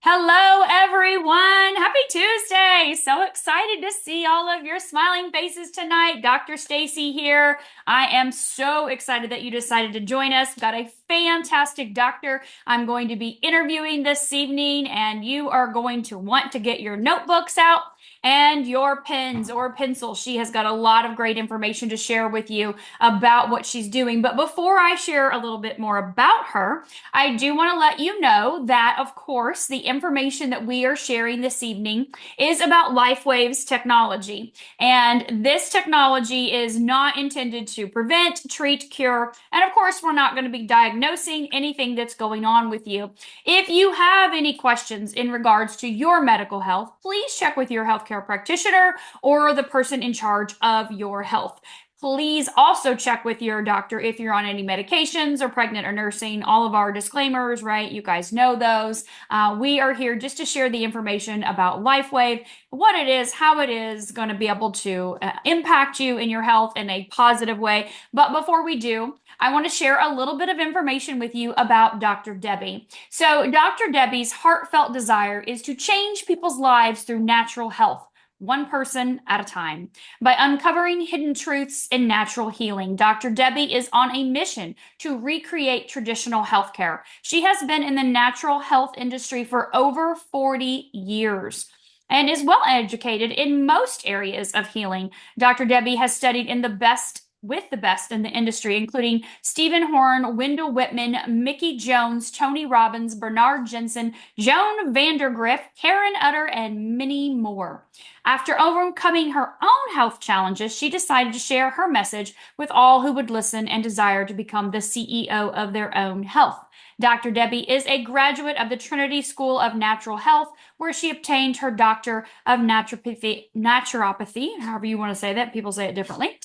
Hello, everyone. Happy Tuesday. So excited to see all of your smiling faces tonight. Dr. Stacy here. I am so excited that you decided to join us. Got a fantastic doctor I'm going to be interviewing this evening, and you are going to want to get your notebooks out and your pens or pencils. She has got a lot of great information to share with you about what she's doing. But before I share a little bit more about her, I do want to let you know that, of course, the information that we are sharing this evening is about LifeWaves technology. And this technology is not intended to prevent, treat, cure, and of course, we're not going to be diagnosing anything that's going on with you. If you have any questions in regards to your medical health, please check with your healthcare practitioner or the person in charge of your health. Please also check with your doctor if you're on any medications or pregnant or nursing. All of our disclaimers, right? You guys know those. We are here just to share the information about LifeWave, what it is, how it is going to be able to impact you in your health in a positive way. But before we do, I want to share a little bit of information with you about Dr. Debbie. So, Dr. Debbie's heartfelt desire is to change people's lives through natural health, one person at a time. By uncovering hidden truths in natural healing, Dr. Debbie is on a mission to recreate traditional healthcare. She has been in the natural health industry for over 40 years and is well educated in most areas of healing. Dr. Debbie has studied with the best in the industry, including Stephen Horn, Wendell Whitman, Mickey Jones, Tony Robbins, Bernard Jensen, Joan Vandergriff, Karen Utter, and many more. After overcoming her own health challenges, she decided to share her message with all who would listen and desire to become the CEO of their own health. Dr. Debbie is a graduate of the Trinity School of Natural Health, where she obtained her Doctor of Naturopathy, however you want to say that, people say it differently,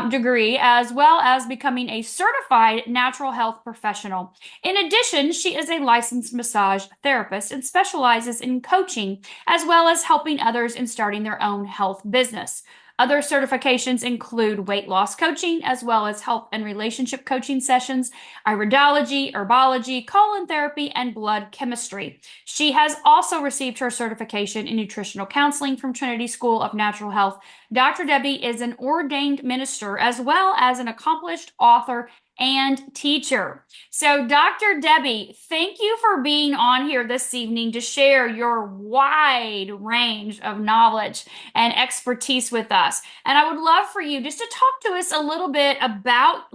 degree, as well as becoming a certified natural health professional. In addition, she is a licensed massage therapist and specializes in coaching, as well as helping others in starting their own health business. Other certifications include weight loss coaching, as well as health and relationship coaching sessions, iridology, herbology, colon therapy, and blood chemistry. She has also received her certification in nutritional counseling from Trinity School of Natural Health. Dr. Debbie is an ordained minister, as well as an accomplished author and teacher. So, Dr. Debbie, thank you for being on here this evening to share your wide range of knowledge and expertise with us. And I would love for you just to talk to us a little bit about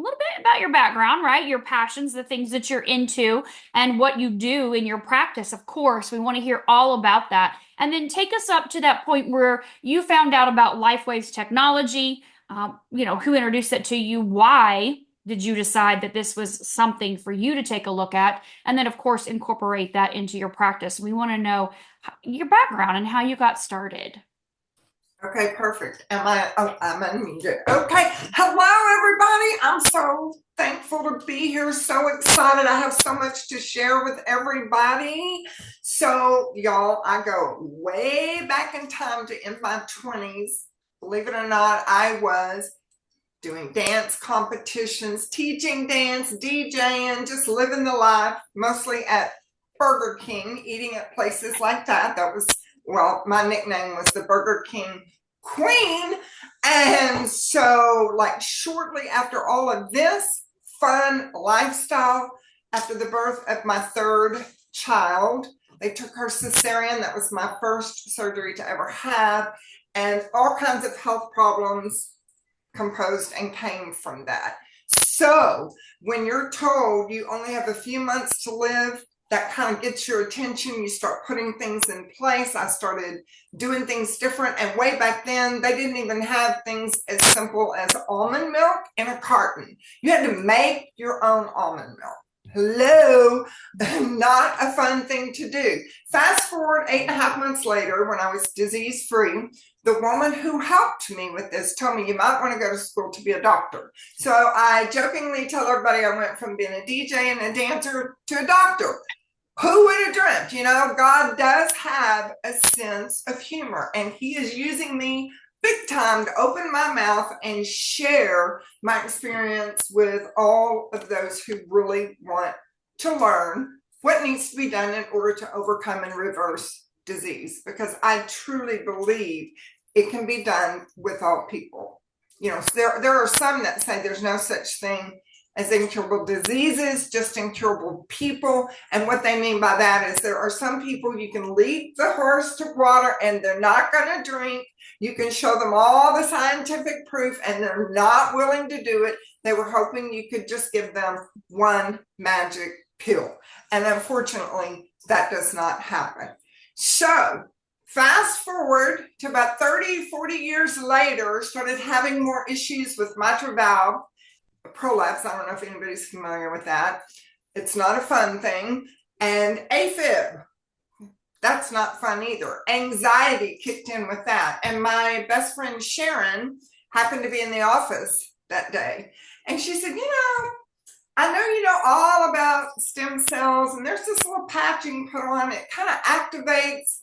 your background, right? Your passions, the things that you're into, and what you do in your practice. Of course, we want to hear all about that. And then take us up to that point where you found out about LifeWaves technology. Who introduced it to you? Why did you decide that this was something for you to take a look at? And then, of course, incorporate that into your practice. We want to know your background and how you got started. Okay, perfect. I'm unmuted. Okay. Hello, everybody. I'm so thankful to be here. So excited. I have so much to share with everybody. So, y'all, I go way back in time to in my 20s. Believe it or not, I was doing dance competitions, teaching dance, DJing, just living the life, mostly at Burger King, eating at places like that. My nickname was the Burger King Queen. And so, like, shortly after all of this fun lifestyle, after the birth of my third child, they took her cesarean. That was my first surgery to ever have. And all kinds of health problems composed and came from that. So when you're told you only have a few months to live, that kind of gets your attention. You start putting things in place. I started doing things different. And way back then, they didn't even have things as simple as almond milk in a carton. You had to make your own almond milk. Hello, not a fun thing to do. Fast forward 8.5 months later, when I was disease free, the woman who helped me with this told me you might want to go to school to be a doctor. So I jokingly tell everybody I went from being a DJ and a dancer to a doctor. Who would have dreamt? God does have a sense of humor, and he is using me big time to open my mouth and share my experience with all of those who really want to learn what needs to be done in order to overcome and reverse disease, because I truly believe it can be done with all people. You know, there are some that say there's no such thing as incurable diseases, just incurable people. And what they mean by that is there are some people you can lead the horse to water and they're not going to drink. You can show them all the scientific proof and they're not willing to do it. They were hoping you could just give them one magic pill. And unfortunately, that does not happen. So fast forward to about 30, 40 years later, started having more issues with mitral valve prolapse. I don't know if anybody's familiar with that. It's not a fun thing. And AFib, that's not fun either. Anxiety kicked in with that. And my best friend Sharon happened to be in the office that day. And she said, you know, I know you know all about stem cells, and there's this little patch you can put on. It kind of activates.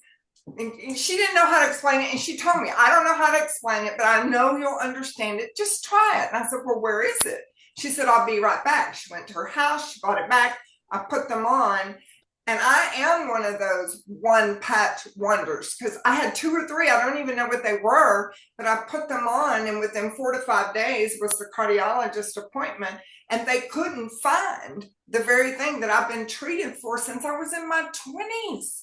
And she didn't know how to explain it. And she told me, I don't know how to explain it, but I know you'll understand it. Just try it. And I said, well, where is it? She said, I'll be right back. She went to her house. She brought it back. I put them on. And I am one of those one patch wonders because I had 2 or 3. I don't even know what they were, but I put them on. And within 4 to 5 days was the cardiologist appointment. And they couldn't find the very thing that I've been treated for since I was in my 20s.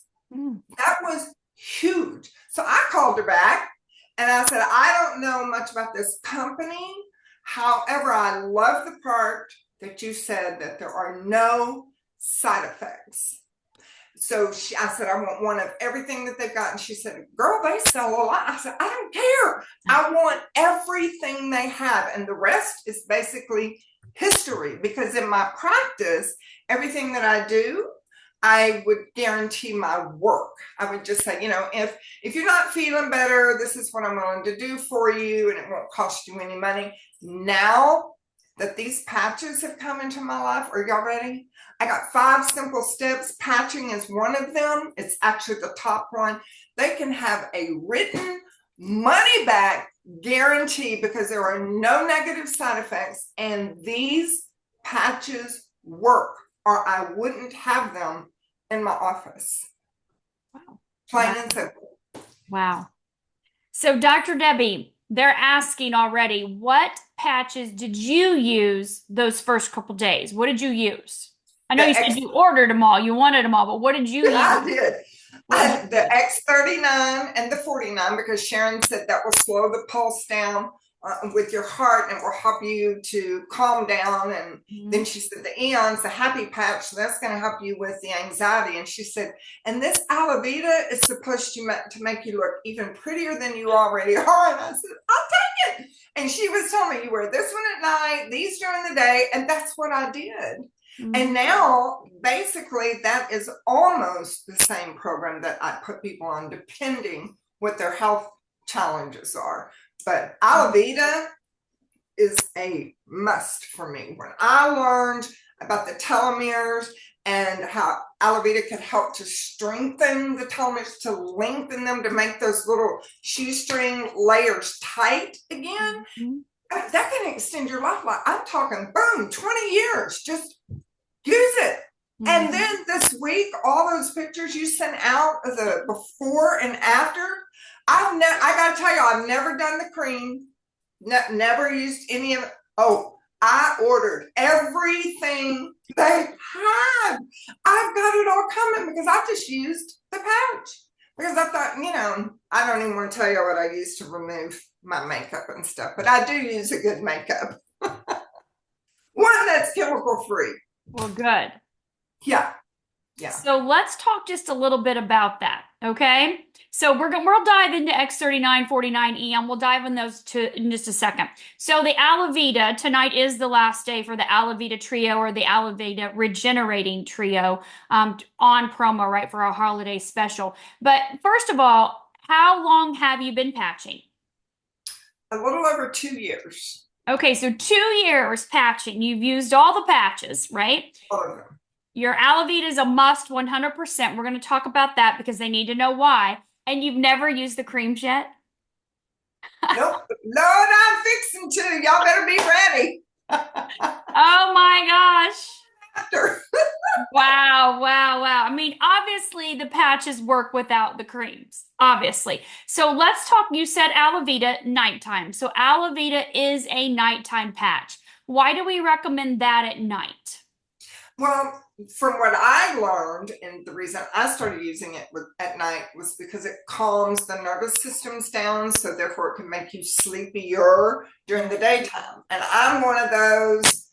That was huge. So I called her back and I said, I don't know much about this company. However, I love the part that you said that there are no side effects. So I said, I want one of everything that they've got. And she said, girl, they sell a lot. I said, I don't care. I want everything they have. And the rest is basically history, because in my practice, everything that I do, I would guarantee my work. I would just say, you know, if you're not feeling better, this is what I'm willing to do for you, and it won't cost you any money. Now that these patches have come into my life, are y'all ready? I got 5 simple steps. Patching is one of them. It's actually the top one. They can have a written money back guarantee because there are no negative side effects, and these patches work, or I wouldn't have them in my office. Wow. Plain and simple. Wow. So Dr. Debbie, they're asking already, what patches did you use those first couple days? What did you use? I know you said you ordered them all, you wanted them all, but what did you use? I did. The X39 and the 49, because Sharon said that will slow the pulse down with your heart and will help you to calm down. And then she said the Eons, the happy patch, so that's going to help you with the anxiety. And she said, and this Alavita is supposed to make you look even prettier than you already are. And I said, I'll take it. And she was telling me, you wear this one at night, these during the day. And that's what I did. And now, basically, that is almost the same program that I put people on, depending what their health challenges are. But Alavita is a must for me. When I learned about the telomeres and how Alavita can help to strengthen the telomeres, to lengthen them, to make those little shoestring layers tight again, that can extend your life. Like I'm talking, boom, 20 years, just use it. And then this week, all those pictures you sent out of the before and after, I got to tell you, I've never done the cream, never used any of it. Oh, I ordered everything they had. I've got it all coming because I just used the pouch. Because I thought, you know, I don't even want to tell you what I use to remove my makeup and stuff, but I do use a good makeup. One that's chemical free. Well, good. Yeah. Yeah. So let's talk just a little bit about that. Okay. So we'll dive into X39, 49, EM. We'll dive in those in just a second. So the Alavita, tonight is the last day for the Alavita Trio, or the Alavita Regenerating Trio, on promo, right, for our holiday special. But first of all, how long have you been patching? A little over 2 years. Okay, so 2 years patching. You've used all the patches, right? All of them. Your Alavita is a must, 100%. We're going to talk about that because they need to know why. And you've never used the creams yet? Nope. Lord, I'm fixing to. Y'all better be ready. Oh my gosh. after. Wow, wow, wow. I mean, obviously the patches work without the creams, obviously. So let's talk. You said Alavita nighttime. So Alavita is a nighttime patch. Why do we recommend that at night? Well, from what I learned, and the reason I started using it at night was because it calms the nervous systems down, so therefore it can make you sleepier during the daytime. And I'm one of those.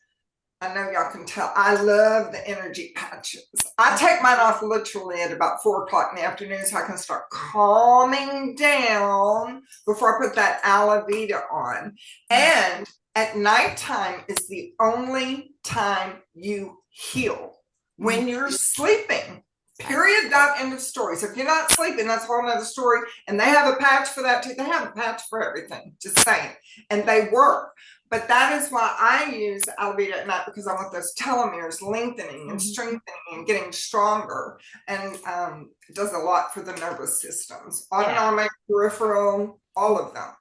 I know y'all can tell. I love the energy patches. I take mine off literally at about 4 o'clock in the afternoon so I can start calming down before I put that aloe vera on. And at nighttime is the only time you heal. When you're sleeping, period, dot, end of story. So if you're not sleeping, that's a whole nother story. And they have a patch for that too. They have a patch for everything, just saying. And they work. But that is why I use aloe vera at night, because I want those telomeres lengthening and strengthening and getting stronger. And it does a lot for the nervous systems, autonomic, peripheral, all of them.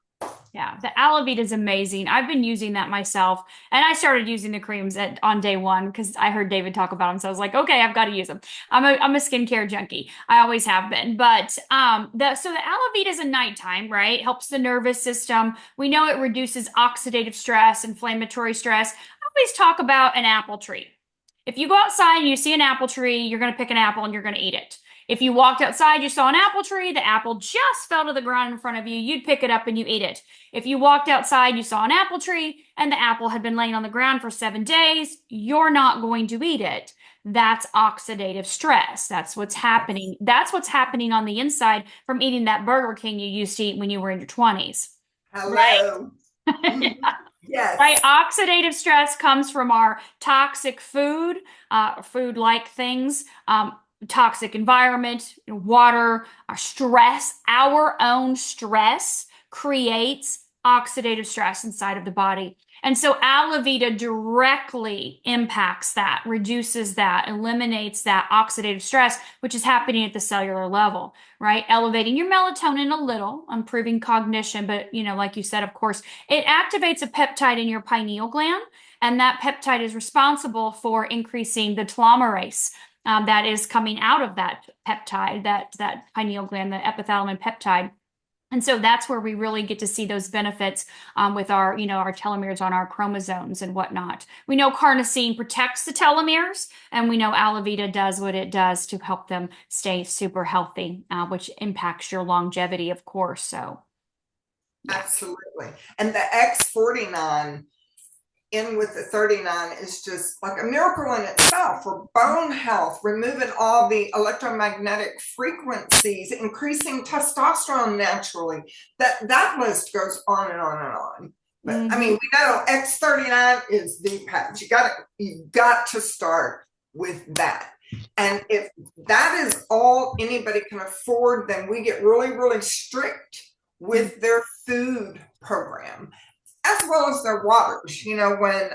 Yeah, the aloe vera is amazing. I've been using that myself, and I started using the creams on day one because I heard David talk about them. So I was like, okay, I've got to use them. I'm a skincare junkie. I always have been. But the aloe vera is a nighttime, right? Helps the nervous system. We know it reduces oxidative stress, inflammatory stress. I always talk about an apple tree. If you go outside and you see an apple tree, you're going to pick an apple and you're going to eat it. If you walked outside, you saw an apple tree, the apple just fell to the ground in front of you, you'd pick it up and you eat it. If you walked outside, you saw an apple tree, and the apple had been laying on the ground for 7 days, you're not going to eat it. That's oxidative stress. That's what's happening. That's what's happening on the inside from eating that Burger King you used to eat when you were in your 20s. Hello. Right? Yes. Right. Oxidative stress comes from our toxic food-like things, toxic environment, water, our stress, our own stress creates oxidative stress inside of the body. And so aloe vera directly impacts that, reduces that, eliminates that oxidative stress, which is happening at the cellular level, right? Elevating your melatonin a little, improving cognition. But, like you said, of course, it activates a peptide in your pineal gland. And that peptide is responsible for increasing the telomerase that is coming out of that peptide, that pineal gland, the epithalamin peptide. And so that's where we really get to see those benefits with our telomeres on our chromosomes and whatnot. We know carnosine protects the telomeres, and we know aloe vera does what it does to help them stay super healthy, which impacts your longevity, of course. So, yeah. Absolutely. And the X49 in with the 39 is just like a miracle in itself for bone health, removing all the electromagnetic frequencies, increasing testosterone naturally. That list goes on and on and on. But I mean, we know X39 is the patch. You got to start with that. And if that is all anybody can afford, then we get really, really strict with their food program, as well as their waters. When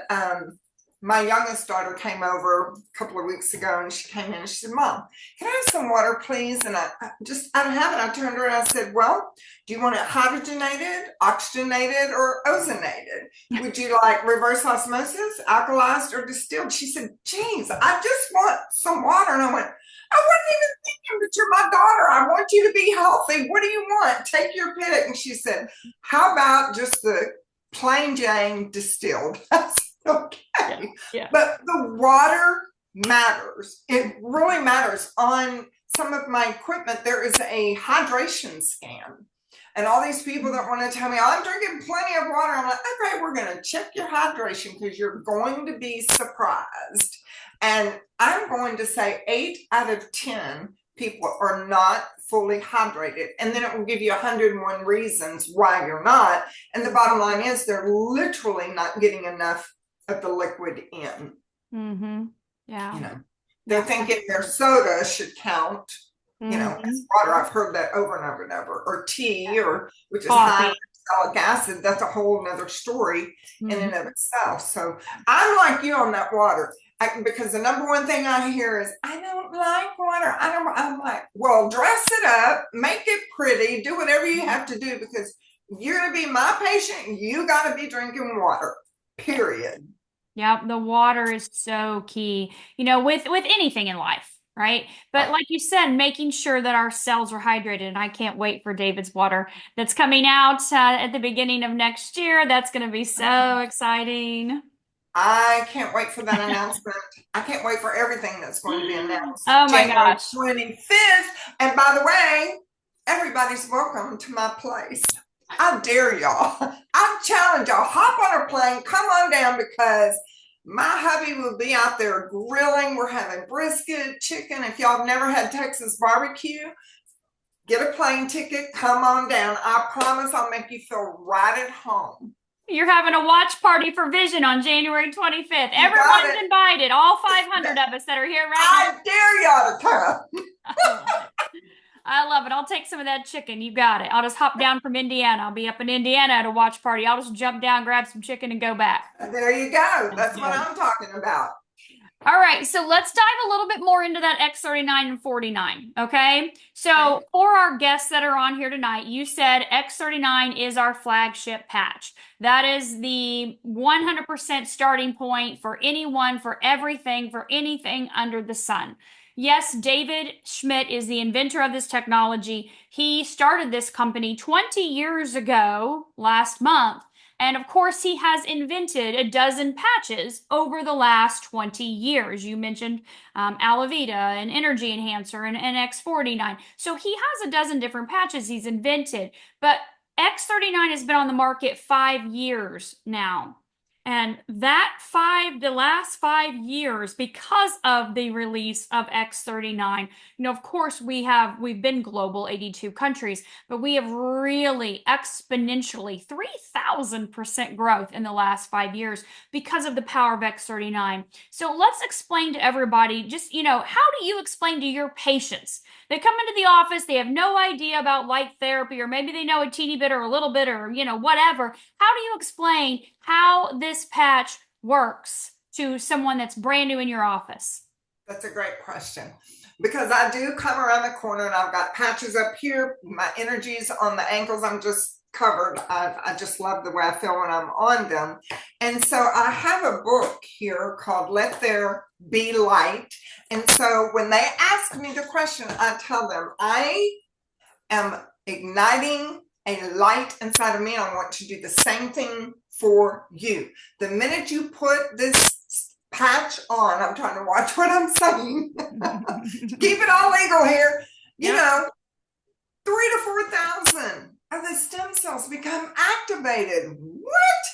my youngest daughter came over a couple of weeks ago, and she came in and she said, "Mom, can I have some water, please?" And I don't have it. I turned her and I said, "Well, do you want it hydrogenated, oxygenated, or ozonated? Would you like reverse osmosis, alkalized, or distilled?" She said, "Geez, I just want some water." And I went, "I wasn't even thinking, but you're my daughter. I want you to be healthy. What do you want? Take your pick." And she said, "How about just the plain Jane distilled?" Okay. Yeah. But the water matters. It really matters. On some of my equipment, there is a hydration scan. And all these people that want to tell me, "Oh, I'm drinking plenty of water," I'm like, okay, we're going to check your hydration because you're going to be surprised. And I'm going to say 8 out of 10 people are not fully hydrated. And then it will give you 101 reasons why you're not. And the bottom line is they're literally not getting enough of the liquid in. Yeah. They're thinking their soda should count, as water. I've heard that over and over and over. Or tea, or which is high salicylic acid. That's a whole nother story in and of itself. So I'm like you on that water. Because the number one thing I hear is, "I don't like water." I'm like, well, dress it up, make it pretty, do whatever you have to do, because you're going to be my patient. You got to be drinking water, period. Yep, the water is so key, with anything in life, right? But Right. like you said, making sure that our cells are hydrated. And I can't wait for David's water that's coming out at the beginning of next year. That's going to be so exciting. I can't wait for that announcement. I can't wait for everything that's going to be announced Oh my January gosh. 25th. And by the way, everybody's welcome to my place. I dare y'all. I challenge y'all. Hop on a plane, come on down because my hubby will be out there grilling. We're having brisket, chicken. If y'all have never had Texas barbecue, get a plane ticket, come on down. I promise I'll make you feel right at home. You're having a watch party for Vision on January 25th. You got Everyone's it. invited, all 500 of us that are here right I dare y'all to come. now. I love it. I love it. I'll take some of that chicken. You got it. I'll just hop down from Indiana. I'll be up in Indiana at a watch party. I'll just jump down, grab some chicken, and go back. There you go. Sounds That's what good. I'm talking about. All right, so let's dive a little bit more into that X39 and 49. Okay. Okay. So, for our guests that are on here tonight, you said X39 is our flagship patch. That is the 100% starting point for anyone, for everything, for anything under the sun. Yes, David Schmidt is the inventor of this technology. He started this company 20 years ago last month. And of course, he has invented a dozen patches over the last 20 years. You mentioned Alavita, an energy enhancer, and X49. So he has a dozen different patches he's invented. But X39 has been on the market 5 years now. And the last 5 years, because of the release of X39, of course, we've been global, 82 countries, but we have really exponentially 3,000% growth in the last 5 years because of the power of X39. So let's explain to everybody just, how do you explain to your patients? They come into the office, they have no idea about light therapy, or maybe they know a teeny bit or a little bit or, whatever. How do you explain how this patch works to someone that's brand new in your office? That's a great question because I do come around the corner and I've got patches up here. My energy's on the ankles. I'm just covered. I just love the way I feel when I'm on them. And so I have a book here called Let There Be Light. And so when they ask me the question, I tell them I am igniting a light inside of me. I want to do the same thing for you. The minute you put this patch on, I'm trying to watch what I'm saying. Keep it all legal here. You Yep. know, 3 to 4,000 of the stem cells become activated. What?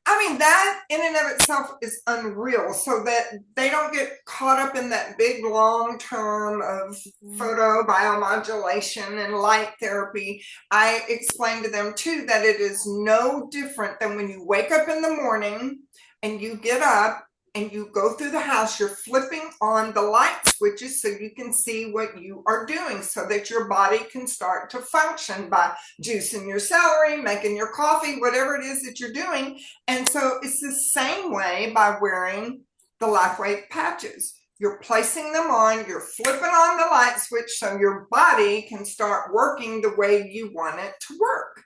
I mean, that in and of itself is unreal, so that they don't get caught up in that big long term of photobiomodulation and light therapy. I explained to them too that it is no different than when you wake up in the morning and you get up and you go through the house, you're flipping on the light switches so you can see what you are doing so that your body can start to function by juicing your celery, making your coffee, whatever it is that you're doing. And so it's the same way by wearing the LifeWave patches. You're placing them on, you're flipping on the light switch so your body can start working the way you want it to work.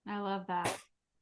I love that.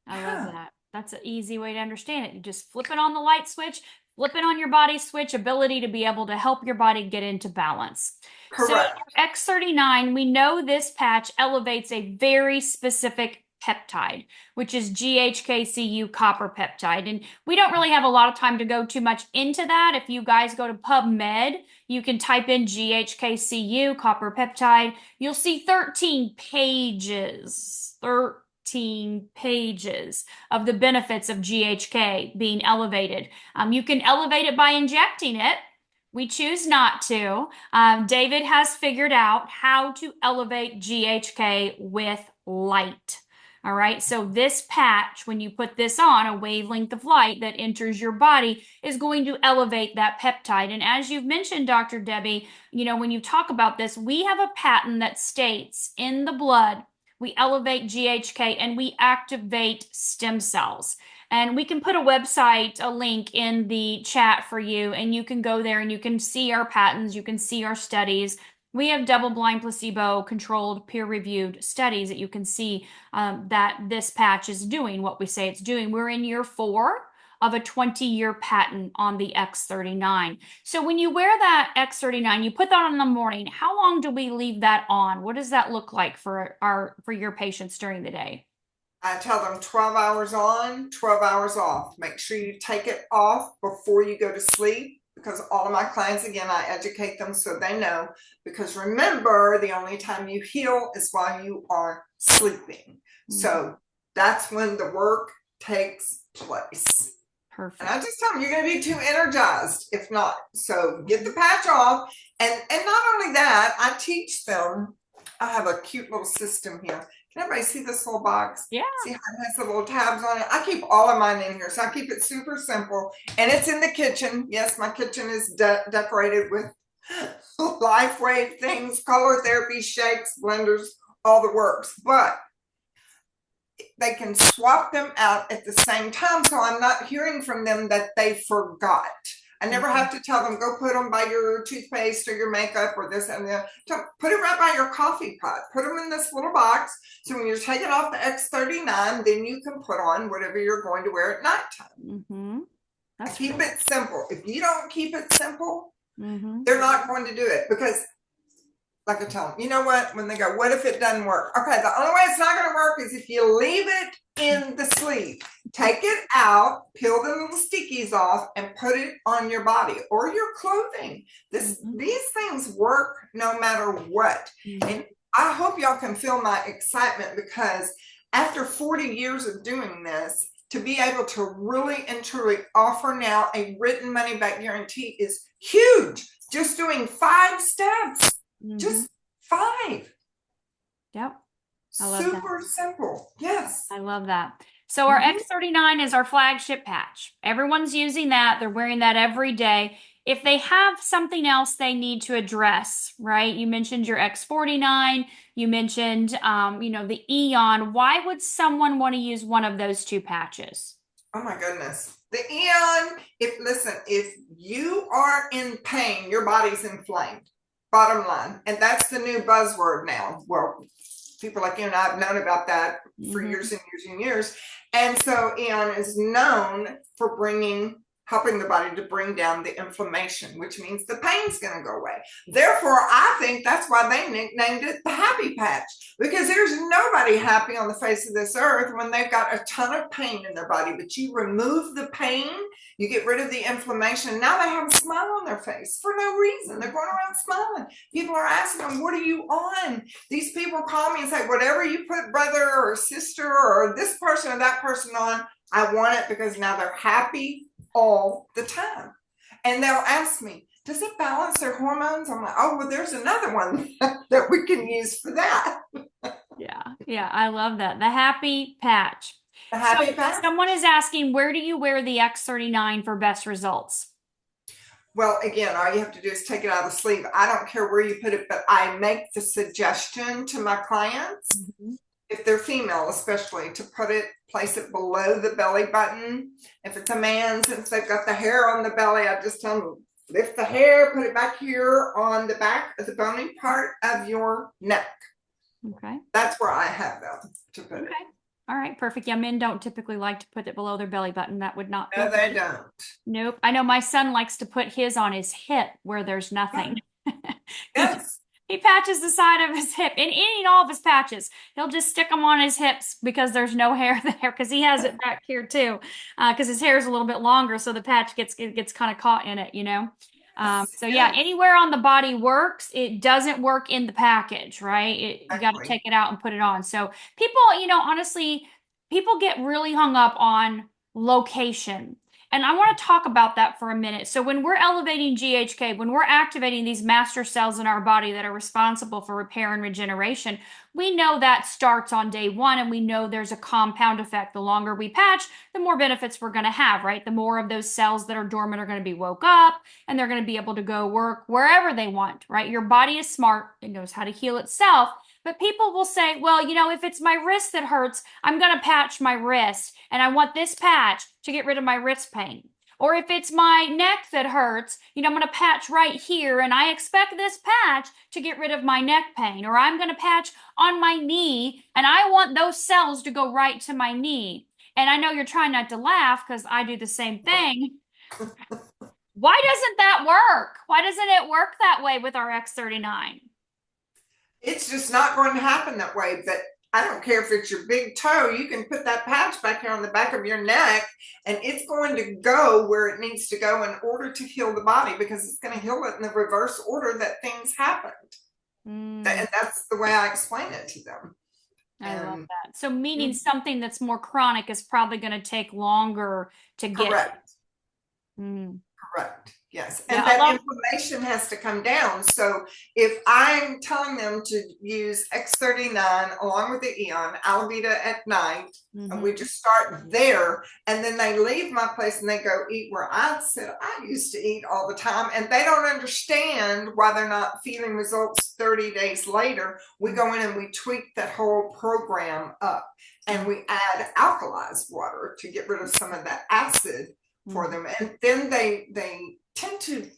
I love that. That's an easy way to understand it. You just flip it on the light switch, flip it on your body switch, ability to be able to help your body get into balance. Correct. So X39, we know this patch elevates a very specific peptide, which is GHKCU copper peptide. And we don't really have a lot of time to go too much into that. If you guys go to PubMed, you can type in GHKCU copper peptide. You'll see 13 pages. 13 pages of the benefits of GHK being elevated. You can elevate it by injecting it. We choose not to. David has figured out how to elevate GHK with light. All right, so this patch, when you put this on, a wavelength of light that enters your body is going to elevate that peptide. And as you've mentioned, Dr. Debbie, when you talk about this, we have a patent that states in the blood, we elevate GHK and we activate stem cells. And we can put a website, a link in the chat for you, and you can go there and you can see our patents, you can see our studies. We have double-blind, placebo-controlled, peer-reviewed studies that you can see that this patch is doing what we say it's doing. We're in year 4 of a 20-year patent on the X39. So when you wear that X39, you put that on in the morning. How long do we leave that on? What does that look like for your patients during the day? I tell them 12 hours on, 12 hours off. Make sure you take it off before you go to sleep, because all of my clients, again, I educate them so they know. Because remember, the only time you heal is while you are sleeping. So that's when the work takes place. Perfect. And I just tell them you're going to be too energized if not. So get the patch off. And not only that, I teach them. I have a cute little system here. Can everybody see this little box? Yeah. See how it has the little tabs on it? I keep all of mine in here. So I keep it super simple. And it's in the kitchen. Yes, my kitchen is decorated with LifeWave things, color therapy, shakes, blenders, all the works. But they can swap them out at the same time. So I'm not hearing from them that they forgot. I never have to tell them, go put them by your toothpaste or your makeup or this and that. Put it right by your coffee pot. Put them in this little box. So when you're taking off the X39, then you can put on whatever you're going to wear at nighttime. I keep it simple. If you don't keep it simple, they're not going to do it, because like I tell them, you know what, when they go, what if it doesn't work? Okay, the only way it's not going to work is if you leave it in the sleeve. Take it out, peel the little stickies off, and put it on your body or your clothing. These things work no matter what. And I hope y'all can feel my excitement, because after 40 years of doing this, to be able to really and truly offer now a written money back guarantee is huge. Just doing 5 steps. Just 5. Yep. I love Super simple. Yes. I love that. So our X39 is our flagship patch. Everyone's using that. They're wearing that every day. If they have something else they need to address, right? You mentioned your X49. You mentioned, the Eon. Why would someone want to use one of those 2 patches? Oh my goodness. The Eon, if you are in pain, your body's inflamed. Bottom line. And that's the new buzzword now. Well, people like you and I have known about that for years and years and years. And so Eon is known for helping the body to bring down the inflammation, which means the pain's going to go away. Therefore, I think that's why they nicknamed it the Happy Patch, because there's nobody happy on the face of this earth when they've got a ton of pain in their body. But you remove the pain, you get rid of the inflammation. Now they have a smile on their face for no reason. They're going around smiling. People are asking them, what are you on? These people call me and say, whatever you put brother or sister or this person or that person on, I want it, because now they're happy all the time. And they'll ask me, does it balance their hormones? I'm like, oh, well, there's another one that we can use for that. Yeah, I love that. The Happy Patch. The Happy Patch. Someone is asking, where do you wear the X39 for best results? Well, again, all you have to do is take it out of the sleeve. I don't care where you put it, but I make the suggestion to my clients, if they're female especially, to place it below the belly button. If it's a man, since they've got the hair on the belly, I just tell them, lift the hair, put it back here on the back of the bony part of your neck. Okay. That's where I have them to put it. All right, perfect. Yeah, men don't typically like to put it below their belly button. That would not. No, they don't. Nope. I know my son likes to put his on his hip where there's nothing. Yes. He patches the side of his hip, and eating all of his patches. He'll just stick them on his hips because there's no hair there, because he has it back here too, because his hair is a little bit longer, so the patch gets kind of caught in it, So yeah, anywhere on the body works. It doesn't work in the package, right? You got to take it out and put it on. So people, honestly, people get really hung up on location. And I want to talk about that for a minute. So when we're elevating GHK, when we're activating these master cells in our body that are responsible for repair and regeneration, we know that starts on day 1, and we know there's a compound effect. The longer we patch, the more benefits we're going to have, right? The more of those cells that are dormant are going to be woke up, and they're going to be able to go work wherever they want, right? Your body is smart. It knows how to heal itself. But people will say, well, if it's my wrist that hurts, I'm going to patch my wrist, and I want this patch to get rid of my wrist pain. Or if it's my neck that hurts, I'm going to patch right here, and I expect this patch to get rid of my neck pain. Or I'm going to patch on my knee, and I want those cells to go right to my knee. And I know you're trying not to laugh because I do the same thing. Why doesn't that work? Why doesn't it work that way with our X39? It's just not going to happen that way. But I don't care if it's your big toe, you can put that patch back here on the back of your neck and it's going to go where it needs to go in order to heal the body, because it's going to heal it in the reverse order that things happened. And that's the way I explain it to them. I love that. So meaning something that's more chronic is probably going to take longer to get. Correct. Correct. Yes. And that inflammation has to come down. So if I'm telling them to use X39 along with the Eon, Alavita at night, and we just start there, and then they leave my place and they go eat where I said I used to eat all the time, and they don't understand why they're not feeling results 30 days later, we go in and we tweak that whole program up, and we add alkalized water to get rid of some of that acid for them. And then they tend to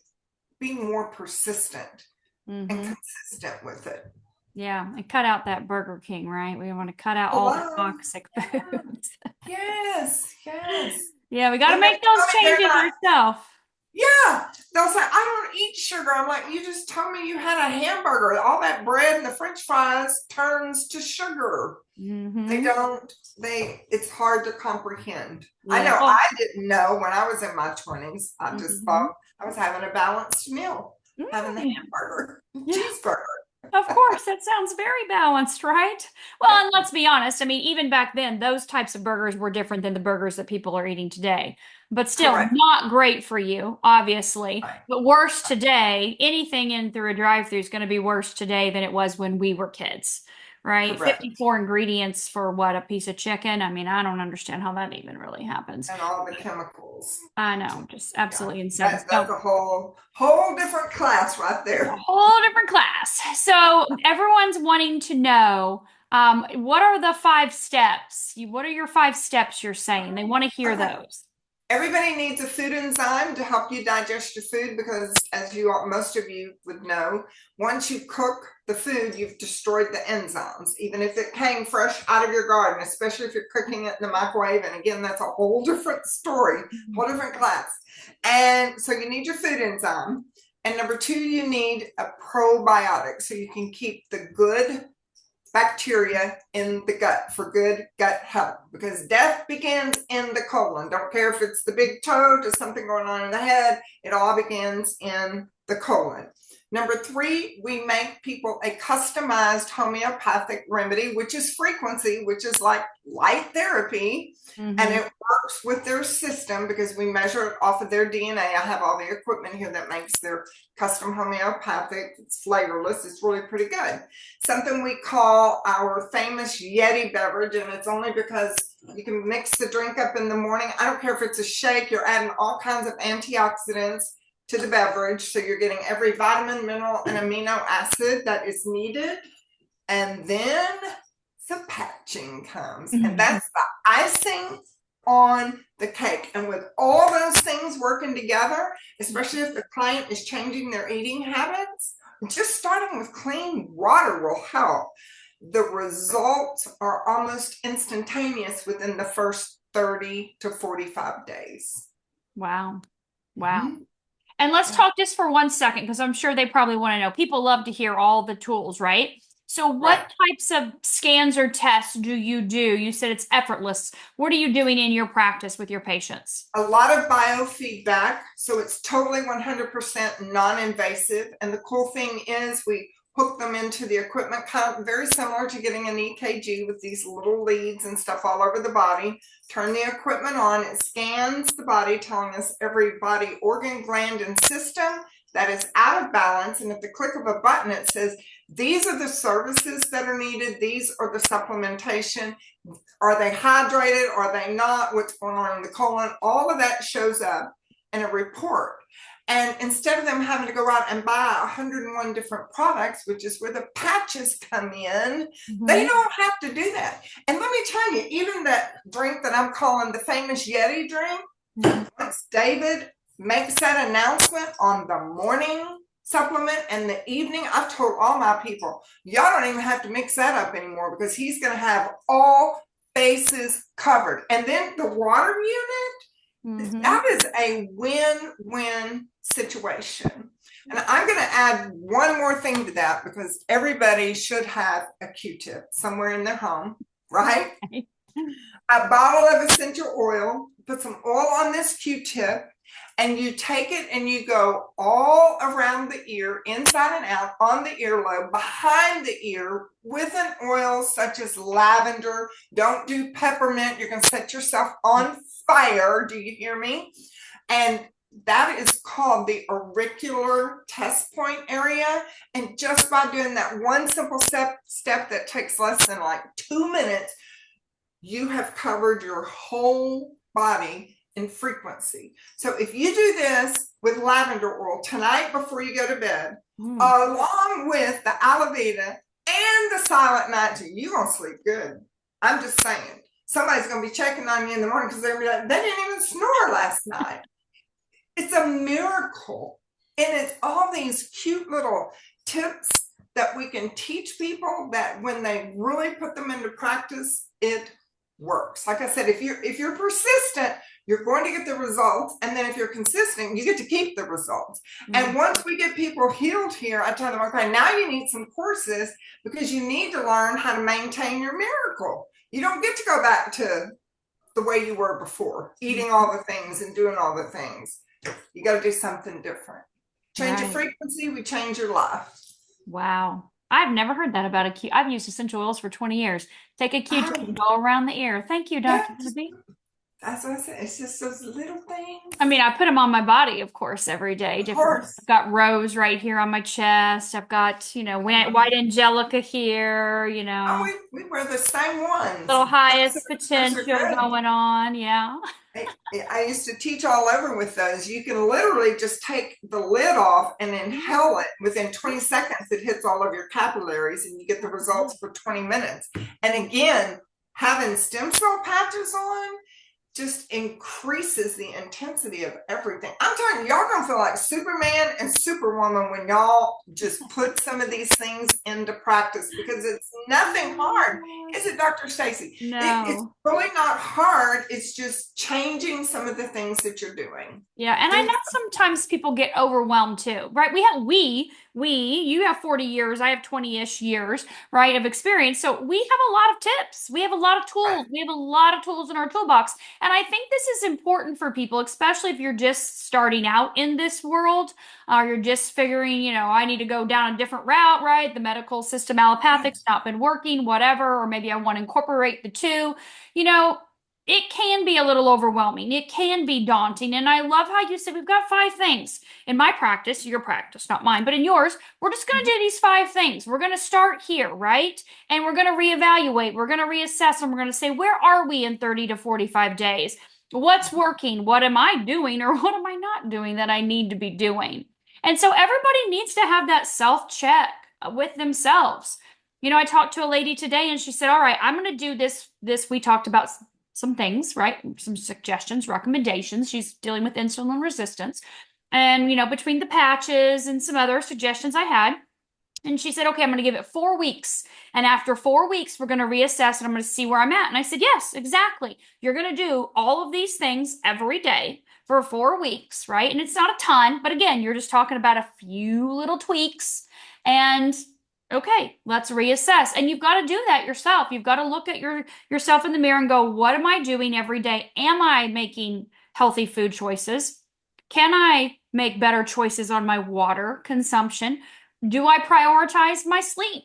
be more persistent and consistent with it. Yeah, and cut out that Burger King, right? We want to cut out all the toxic foods. Yes. Yeah, we got to make those changes yourself. Yeah, they'll say, I don't eat sugar. I'm like, you just told me you had a hamburger. All that bread and the French fries turns to sugar. It's hard to comprehend. I know I didn't know when I was in my 20s. I just thought I was having a balanced meal, having the hamburger, cheeseburger. Of course, that sounds very balanced, right? Well, and let's be honest. I mean, even back then, those types of burgers were different than the burgers that people are eating today. But still, not great for you, obviously. But worse today. Anything in through a drive-thru is going to be worse today than it was when we were kids, right? 54 ingredients for what, a piece of chicken? I mean, I don't understand how that even really happens. And all the chemicals. I know, just absolutely insane. That's a whole different class right there. A whole different class. So everyone's wanting to know, what are the 5 steps? What are your 5 steps you're saying? They want to hear those. Everybody needs a food enzyme to help you digest your food, because as most of you would know, once you cook the food, you've destroyed the enzymes, even if it came fresh out of your garden, especially if you're cooking it in the microwave. And again, that's a whole different story, whole different class. And so you need your food enzyme. And number 2, you need a probiotic, so you can keep the good bacteria in the gut for good gut health, because death begins in the colon. Don't care if it's the big toe to something going on in the head, it all begins in the colon. Number 3, we make people a customized homeopathic remedy, which is frequency, which is like light therapy. And it works with their system because we measure it off of their DNA. I have all the equipment here that makes their custom homeopathic. It's flavorless. It's really pretty good. Something we call our famous Yeti beverage, and it's only because you can mix the drink up in the morning. I don't care if it's a shake, you're adding all kinds of antioxidants to the beverage, so you're getting every vitamin, mineral, and amino acid that is needed. And then the patching comes, and that's the icing on the cake. And with all those things working together, especially if the client is changing their eating habits, just starting with clean water will help. The results are almost instantaneous within the first 30 to 45 days. Wow. And let's talk just for 1 second, because I'm sure they probably want to know. People love to hear all the tools, right? So what types of scans or tests do? You said it's effortless. What are you doing in your practice with your patients? A lot of biofeedback. So it's totally 100% non-invasive. And the cool thing is we hook them into the equipment, kind of very similar to getting an EKG with these little leads and stuff all over the body. Turn the equipment on. It scans the body, telling us every body organ, gland, and system that is out of balance. And at the click of a button, it says, these are the services that are needed. These are the supplementation. Are they hydrated? Are they not? What's going on in the colon? All of that shows up in a report. And instead of them having to go out and buy 101 different products, which is where the patches come in, they don't have to do that. And let me tell you, even that drink that I'm calling the famous Yeti drink, once David makes that announcement on the morning supplement and the evening, I've told all my people, y'all don't even have to mix that up anymore, because he's going to have all bases covered. And then the water unit, Mm-hmm. that is a win-win situation. And I'm going to add one more thing to that because everybody should have a Q-tip somewhere in their home, right? A bottle of essential oil, put some oil on this Q-tip, and you take it and you go all around the ear, inside and out, on the earlobe, behind the ear, with an oil such as lavender. Don't do peppermint. You're going to set yourself on fire. Do you hear me? And that is called the auricular test point area. And just by doing that one simple step that takes less than like 2 minutes, you have covered your whole body in frequency. So if you do this with lavender oil tonight before you go to bed, along with the aloe vera and the silent night tea, you're going to sleep good. I'm just saying. Somebody's going to be checking on you in the morning because they're like, they didn't even snore last night. It's a miracle. And it's all these cute little tips that we can teach people that when they really put them into practice, it works. Like I said, if you're persistent, you're going to get the results. And then if you're consistent, you get to keep the results. And once we get people healed here, I tell them, okay, now you need some courses because you need to learn how to maintain your miracle. You don't get to go back to the way you were before, eating all the things and doing all the things. You got to do something different. Change your frequency, we change your life. Wow. I've never heard that about a Q. I've used essential oils for 20 years. Take a Q-tip and go around the ear. Thank you, Dr. Libby. That's what I said. It's just those little things. I mean, I put them on my body, of course, every day. Different. I've got rose right here on my chest. I've got, white angelica here, Oh, we wear the same ones. Little highest potential going on. Yeah. I used to teach all over with those. You can literally just take the lid off and inhale it. Within 20 seconds, it hits all of your capillaries and you get the results for 20 minutes. And again, having stem cell patches on just increases the intensity of everything. I'm telling you, y'all gonna feel like Superman and Superwoman when y'all just put some of these things into practice because it's nothing hard. Is it, Dr. Stacy? No. It's really not hard. It's just changing some of the things that you're doing. Yeah, and I know sometimes people get overwhelmed too, right? You have 40 years, I have 20-ish years, right, of experience. So we have a lot of tips. We have a lot of tools. Right. We have a lot of tools in our toolbox. And I think this is important for people, especially if you're just starting out in this world, or you're just figuring, I need to go down a different route, right? The medical system, allopathic's not been working, whatever, or maybe I want to incorporate the two, it can be a little overwhelming. It can be daunting. And I love how you said we've got 5 things. In my practice, your practice, not mine, but in yours, we're just going to do these 5 things. We're going to start here, right? And we're going to reevaluate. We're going to reassess, and we're going to say, where are we in 30 to 45 days? What's working? What am I doing, or what am I not doing that I need to be doing? And so everybody needs to have that self-check with themselves. I talked to a lady today and she said, all right, I'm going to do this. We talked about some things, right? Some suggestions, recommendations. She's dealing with insulin resistance. And, between the patches and some other suggestions I had. And she said, okay, I'm going to give it 4 weeks. And after 4 weeks, we're going to reassess and I'm going to see where I'm at. And I said, yes, exactly. You're going to do all of these things every day for 4 weeks, right? And it's not a ton, but again, you're just talking about a few little tweaks. And okay, let's reassess. And you've got to do that yourself. You've got to look at yourself in the mirror and go, what am I doing every day? Am I making healthy food choices? Can I make better choices on my water consumption? Do I prioritize my sleep?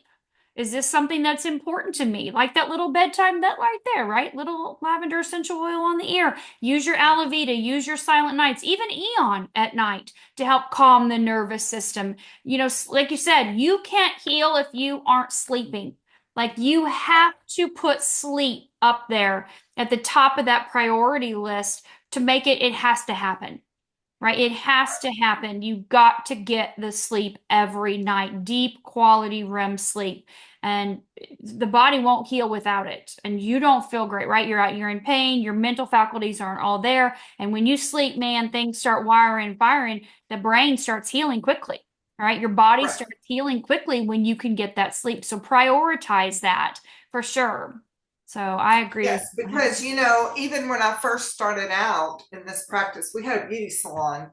Is this something that's important to me? Like that little bedtime, that right there, right? Little lavender essential oil on the ear. Use your aloe vera, use your silent nights, even Aeon at night to help calm the nervous system. Like you said, you can't heal if you aren't sleeping. Like you have to put sleep up there at the top of that priority list to make it has to happen. Right? It has to happen. You've got to get the sleep every night, deep quality REM sleep. And the body won't heal without it. And you don't feel great, right? You're in pain. Your mental faculties aren't all there. And when you sleep, man, things start firing. The brain starts healing quickly. All right. Your body starts healing quickly when you can get that sleep. So prioritize that for sure. So I agree with Yes, you because even when I first started out in this practice, we had a beauty salon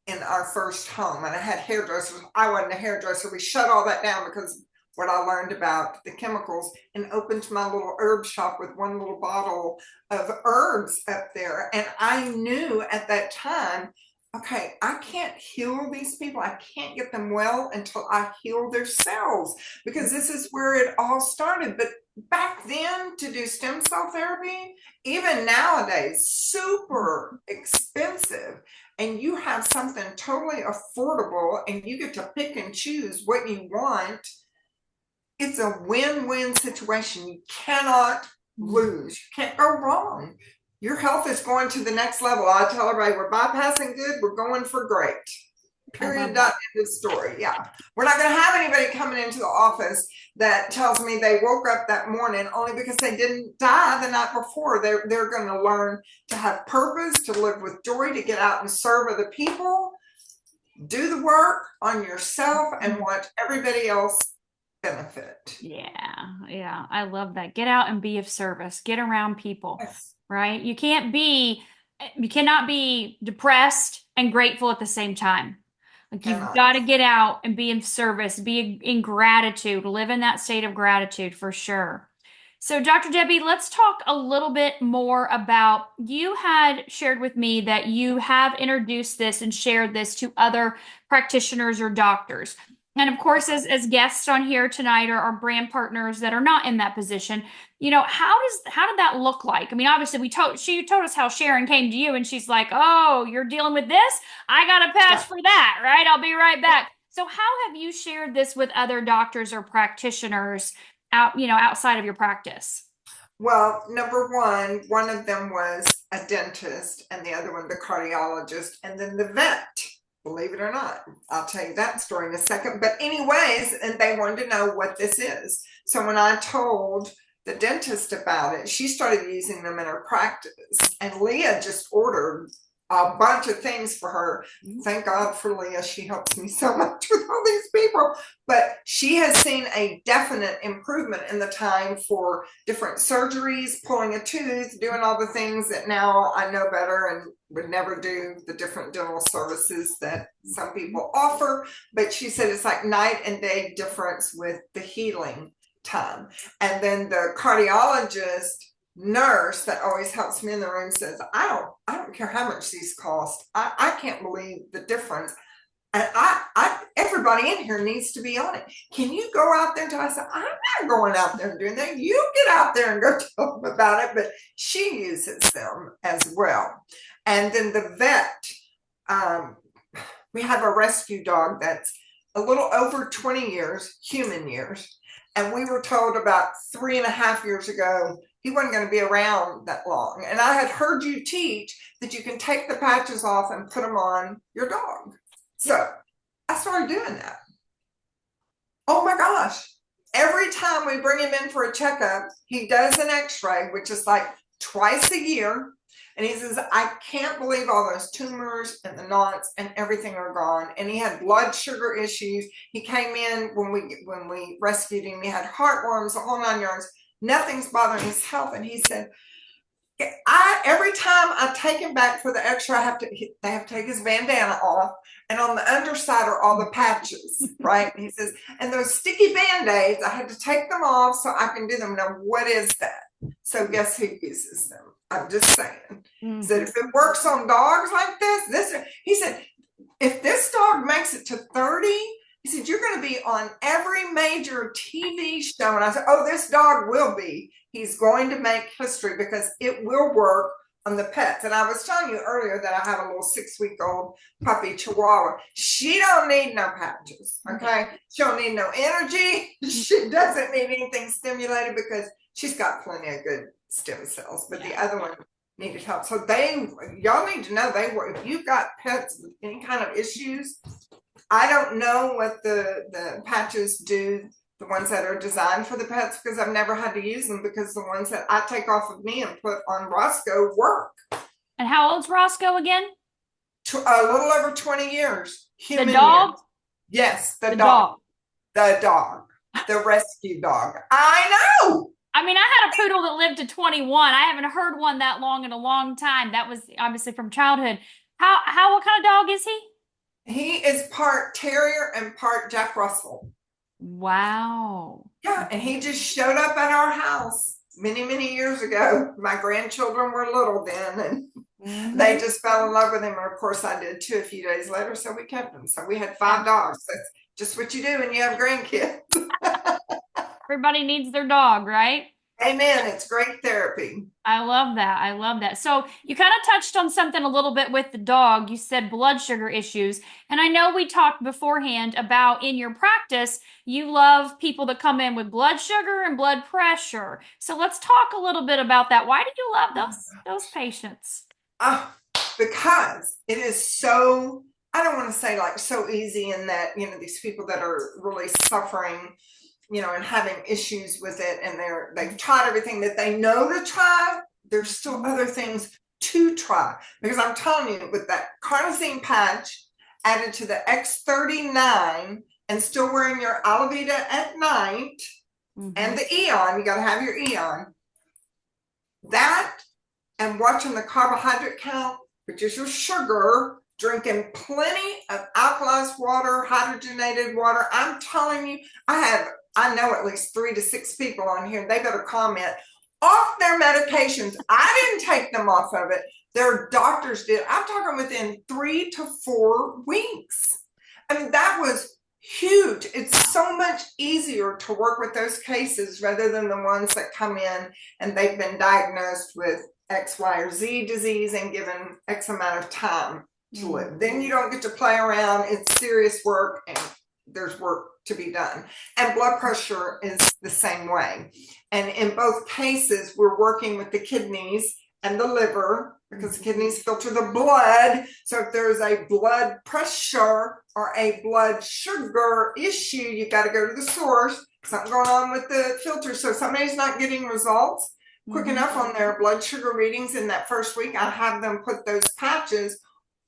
in our first home, and I had hairdressers. I wasn't a hairdresser. We shut all that down because what I learned about the chemicals, and opened my little herb shop with one little bottle of herbs up there. And I knew at that time, okay, I can't heal these people. I can't get them well until I heal their cells, because this is where it all started. But back then, to do stem cell therapy, even nowadays, super expensive. And you have something totally affordable and you get to pick and choose what you want. It's a win-win situation. You cannot lose. You can't go wrong. Your health is going to the next level. I tell everybody, we're bypassing good, we're going for great. Period. Dot. End of story. Yeah. We're not going to have anybody coming into the office that tells me they woke up that morning only because they didn't die the night before. They're going to learn to have purpose, to live with joy, to get out and serve other people, do the work on yourself, and watch everybody else benefit. Yeah, I love that. Get out and be of service. Get around people, Yes. right? You cannot be depressed and grateful at the same time. Like you've got to get out and be in service, be in gratitude, live in that state of gratitude for sure. So, Dr. Debbie, let's talk a little bit more about you had shared with me that you have introduced this and shared this to other practitioners or doctors. And of course, as guests on here tonight are our brand partners that are not in that position, how did that look like? I mean, obviously she told us how Sharon came to you and she's like, "Oh, you're dealing with this? I got a patch for that, right? I'll be right back." So how have you shared this with other doctors or practitioners outside of your practice? Well, number one of them was a dentist, and the other one, the cardiologist, and then the vet. Believe it or not, I'll tell you that story in a second. But anyways, and they wanted to know what this is. So when I told the dentist about it, she started using them in her practice. And Leah just ordered a bunch of things for her. Thank God for Leah. She helps me so much with all these people. But she has seen a definite improvement in the time for different surgeries, pulling a tooth, doing all the things that now I know better and would never do the different dental services that some people offer. But she said it's like night and day difference with the healing time. And then the cardiologist nurse that always helps me in the room says, I don't care how much these cost. I can't believe the difference. And everybody in here needs to be on it. Can you go out there? I said, I'm not going out there and doing that. You get out there and go tell them about it. But she uses them as well. And then the vet, we have a rescue dog that's a little over 20 years, human years. And we were told about 3.5 years ago, he wasn't going to be around that long. And I had heard you teach that you can take the patches off and put them on your dog. So I started doing that. Oh my gosh. Every time we bring him in for a checkup, he does an x-ray, which is like twice a year. And he says, I can't believe all those tumors and the knots and everything are gone. And he had blood sugar issues. He came in when we rescued him. He had heartworms, the whole 9 yards. Nothing's bothering his health. And he said, every time I take him back for the x-ray, they have to take his bandana off. And on the underside are all the patches, right? He says, and those sticky Band-Aids, I had to take them off so I can do them. Now, what is that? So guess who uses them? I'm just saying. He said, if it works on dogs like this, he said, if this dog makes it to 30, he said, you're going to be on every major TV show. And I said, oh, this dog will be. He's going to make history because it will work on the pets. And I was telling you earlier that I have a little 6-week-old puppy Chihuahua. She don't need no patches, okay? She don't need no energy. She doesn't need anything stimulated because she's got plenty of good stem cells. But the other one needed help. So y'all need to know if you've got pets with any kind of issues, I don't know what the patches do, the ones that are designed for the pets, because I've never had to use them, because the ones that I take off of me and put on Roscoe work. And how old's Roscoe again? A little over 20 years. The dog? Years. Yes, the dog. The dog. The rescue dog. I know. I mean, I had a poodle that lived to 21. I haven't heard one that long in a long time. That was obviously from childhood. What kind of dog is he? He is part terrier and part Jack Russell. Wow. Yeah, and he just showed up at our house many, many years ago. My grandchildren were little then, and they Mhm. just fell in love with him. And of course, I did too a few days later, so we kept him. So we had Yeah. 5 dogs. That's just what you do when you have grandkids. Everybody needs their dog, right? Amen. It's great therapy. I love that. I love that. So you kind of touched on something a little bit with the dog. You said blood sugar issues. And I know we talked beforehand about in your practice, you love people that come in with blood sugar and blood pressure. So let's talk a little bit about that. Why do you love those patients? Oh, because it is so, I don't want to say like so easy in that, these people that are really suffering, and having issues with it, and they've tried everything that they know to try. There's still other things to try. Because I'm telling you, with that carnosine patch added to the X39 and still wearing your Alavita at night and the Eon, you got to have your Eon. That and watching the carbohydrate count, which is your sugar, drinking plenty of alkalized water, hydrogenated water. I'm telling you, I know at least 3 to 6 people on here, they better comment off their medications. I didn't take them off of it. Their doctors did. I'm talking within 3 to 4 weeks. I mean, that was huge. It's so much easier to work with those cases rather than the ones that come in and they've been diagnosed with X, Y, or Z disease and given X amount of time to live. Then you don't get to play around. It's serious work and there's work to be done. And blood pressure is the same way. And in both cases, we're working with the kidneys and the liver because the kidneys filter the blood. So if there's a blood pressure or a blood sugar issue, you got to go to the source. Something going on with the filter. So if somebody's not getting results quick enough on their blood sugar readings in that first week, I have them put those patches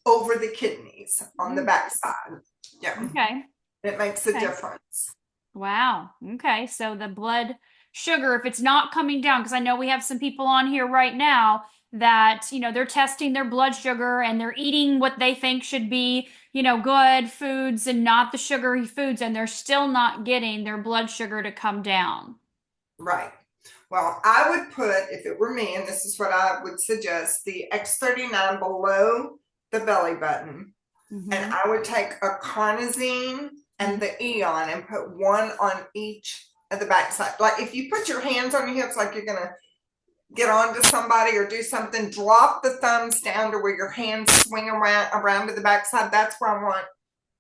over the kidneys on the backside. Yeah. Okay. It makes a difference. Wow. Okay. So the blood sugar, if it's not coming down, because I know we have some people on here right now that, they're testing their blood sugar and they're eating what they think should be, good foods and not the sugary foods, and they're still not getting their blood sugar to come down. Right. Well, I would put, if it were me, and this is what I would suggest, the X39 below the belly button. And I would take a carnosine and the Eon and put one on each of the backside. Like if you put your hands on your hips like you're going to get onto somebody or do something, drop the thumbs down to where your hands swing around to the backside. That's where I want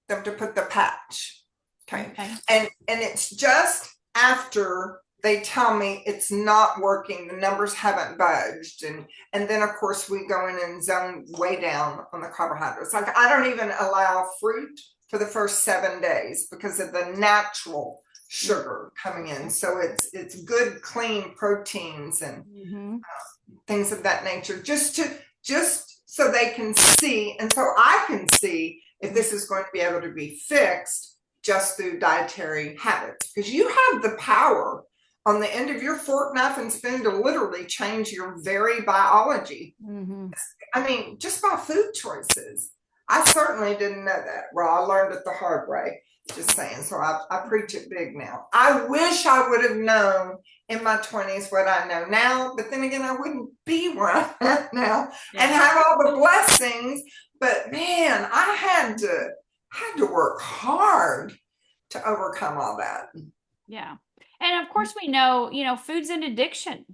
them to put the patch. Okay. And it's just after they tell me it's not working, the numbers haven't budged, and then of course we go in and zone way down on the carbohydrates. Like I don't even allow fruit for the first 7 days because of the natural sugar coming in. So it's good clean proteins and things of that nature, just so they can see, and so I can see if this is going to be able to be fixed just through dietary habits, because you have the power on the end of your fork, knife, and spoon to literally change your very biology. I mean, just by food choices. I certainly didn't know that. Well, I learned it the hard way, just saying. So I preach it big now. I wish I would have known in my 20s what I know now, but then again, I wouldn't be where I'm at now and have all the blessings. But man, I had to work hard to overcome all that. Yeah. And of course, we know, food's an addiction.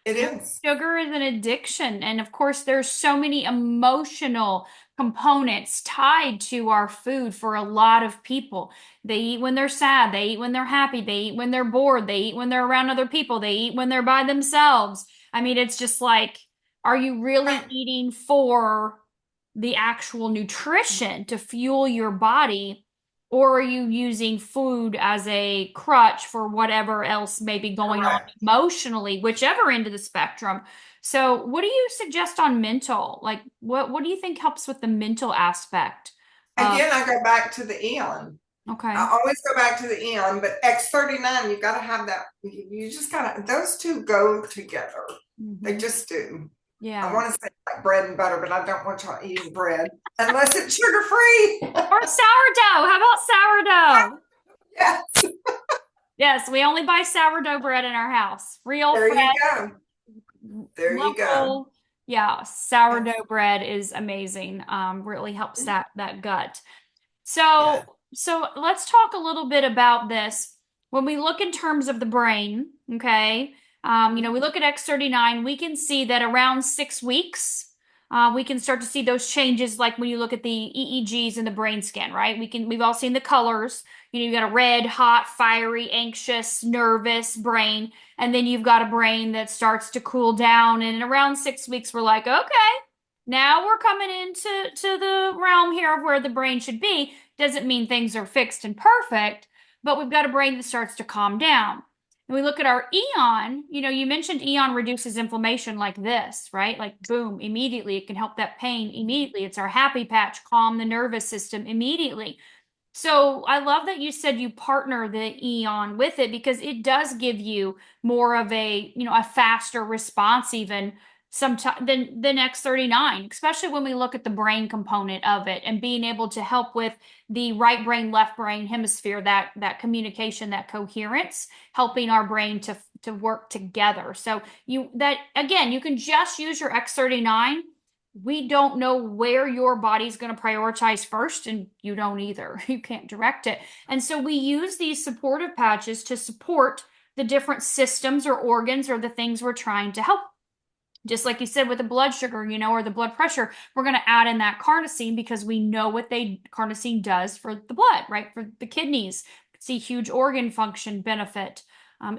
It is. Sugar is an addiction. And of course, there's so many emotional components tied to our food for a lot of people. They eat when they're sad, they eat when they're happy, they eat when they're bored, they eat when they're around other people, they eat when they're by themselves. I mean, it's just like, are you really eating for the actual nutrition to fuel your body? Or are you using food as a crutch for whatever else may be going on emotionally, whichever end of the spectrum? So, what do you suggest on mental? Like, what do you think helps with the mental aspect? Again, I go back to the Eon. Okay. I always go back to the Eon, but X39, you got to have that. You just got to, those two go together. They Hmm. just do. I Yeah. want to say like bread and butter, but I don't want y'all eating bread unless it's sugar free. Or sourdough. How about sourdough? Yes, Yes, we only buy sourdough bread in our house. Real, there you fresh, go. There you go. local. Yeah, sourdough bread is amazing. Really helps that gut. Yeah. So let's talk a little bit about this. When we look in terms of the brain, okay, we look at X39, we can see that around 6 weeks, we can start to see those changes, like when you look at the EEGs in the brain scan, right? We've all seen the colors. You've got a red, hot, fiery, anxious, nervous brain, and then you've got a brain that starts to cool down. And around 6 weeks, we're like, okay, now we're coming into the realm here of where the brain should be. Doesn't mean things are fixed and perfect, but we've got a brain that starts to calm down. And we look at our Eon, you mentioned Eon reduces inflammation like this, right? Like boom, immediately it can help that pain immediately. It's our happy patch, calm the nervous system immediately. So I love that you said you partner the Eon with it because it does give you more of a faster response even sometimes than X39, especially when we look at the brain component of it and being able to help with the right brain, left brain hemisphere, that communication, that coherence, helping our brain to work together. So that again, you can just use your X39. We don't know where your body's going to prioritize first, and you don't either. You can't direct it. And so we use these supportive patches to support the different systems or organs or the things we're trying to help. Just like you said with the blood sugar, or the blood pressure, we're going to add in that carnosine because we know what carnosine does for the blood, right? For the kidneys, see huge organ function benefit.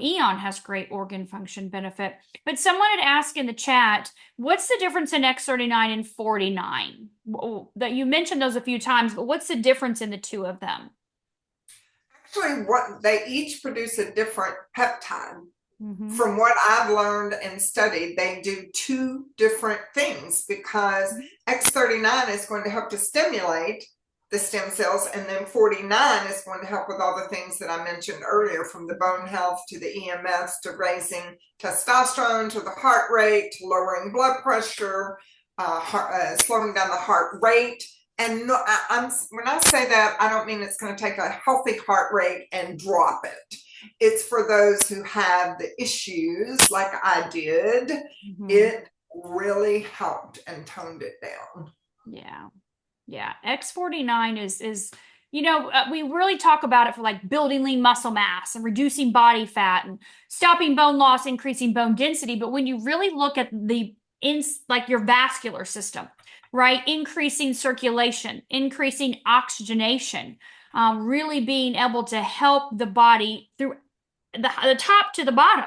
Eon has great organ function benefit. But someone had asked in the chat, what's the difference in X39 and 49? That you mentioned those a few times, but what's the difference in the two of them? Actually, what they each produce a different peptide. Mm-hmm. From what I've learned and studied, they do two different things because X39 is going to help to stimulate the stem cells, and then 49 is going to help with all the things that I mentioned earlier, from the bone health to the EMFs to raising testosterone to the heart rate to lowering blood pressure, slowing down the heart rate. And no, when I say that, I don't mean it's going to take a healthy heart rate and drop it. It's for those who have the issues like I did. Mm-hmm. It really helped and toned it down. Yeah. Yeah. X49 is we really talk about it for like building lean muscle mass and reducing body fat and stopping bone loss, increasing bone density. But when you really look at like your vascular system, right? Increasing circulation, increasing oxygenation, really being able to help the body through the top to the bottom.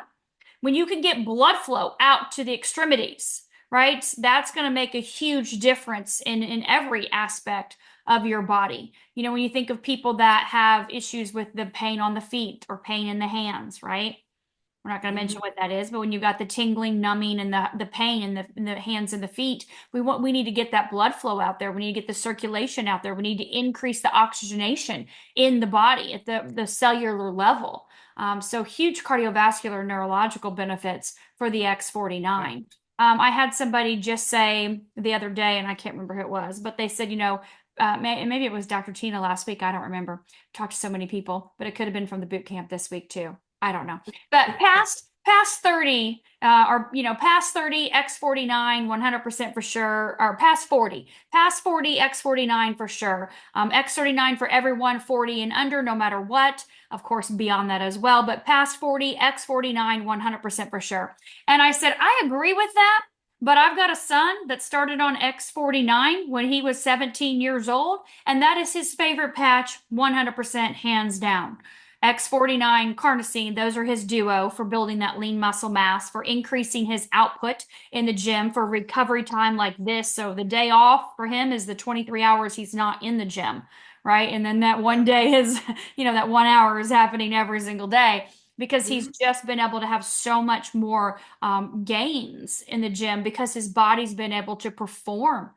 When you can get blood flow out to the extremities, right? That's going to make a huge difference in every aspect of your body. When you think of people that have issues with the pain on the feet or pain in the hands, right? We're not going to mention what that is, but when you've got the tingling, numbing, and the pain in the hands and the feet, we need to get that blood flow out there. We need to get the circulation out there. We need to increase the oxygenation in the body at the cellular level. So huge cardiovascular neurological benefits for the X49. I had somebody just say the other day, and I can't remember who it was, but they said, maybe it was Dr. Tina last week. I don't remember. Talked to so many people, but it could have been from the boot camp this week too. I don't know. But past 30, or past 30, X49, 100% for sure, or past 40, X49 for sure. X39 for everyone 40 and under, no matter what. Of course, beyond that as well, but past 40, X49, 100% for sure. And I said, I agree with that. But I've got a son that started on X49 when he was 17 years old, and that is his favorite patch, 100% hands down. X49 carnosine, those are his duo for building that lean muscle mass, for increasing his output in the gym, for recovery time like this. So the day off for him is the 23 hours he's not in the gym, right? And then that one day is, that 1 hour is happening every single day because he's just been able to have so much more gains in the gym because his body's been able to perform.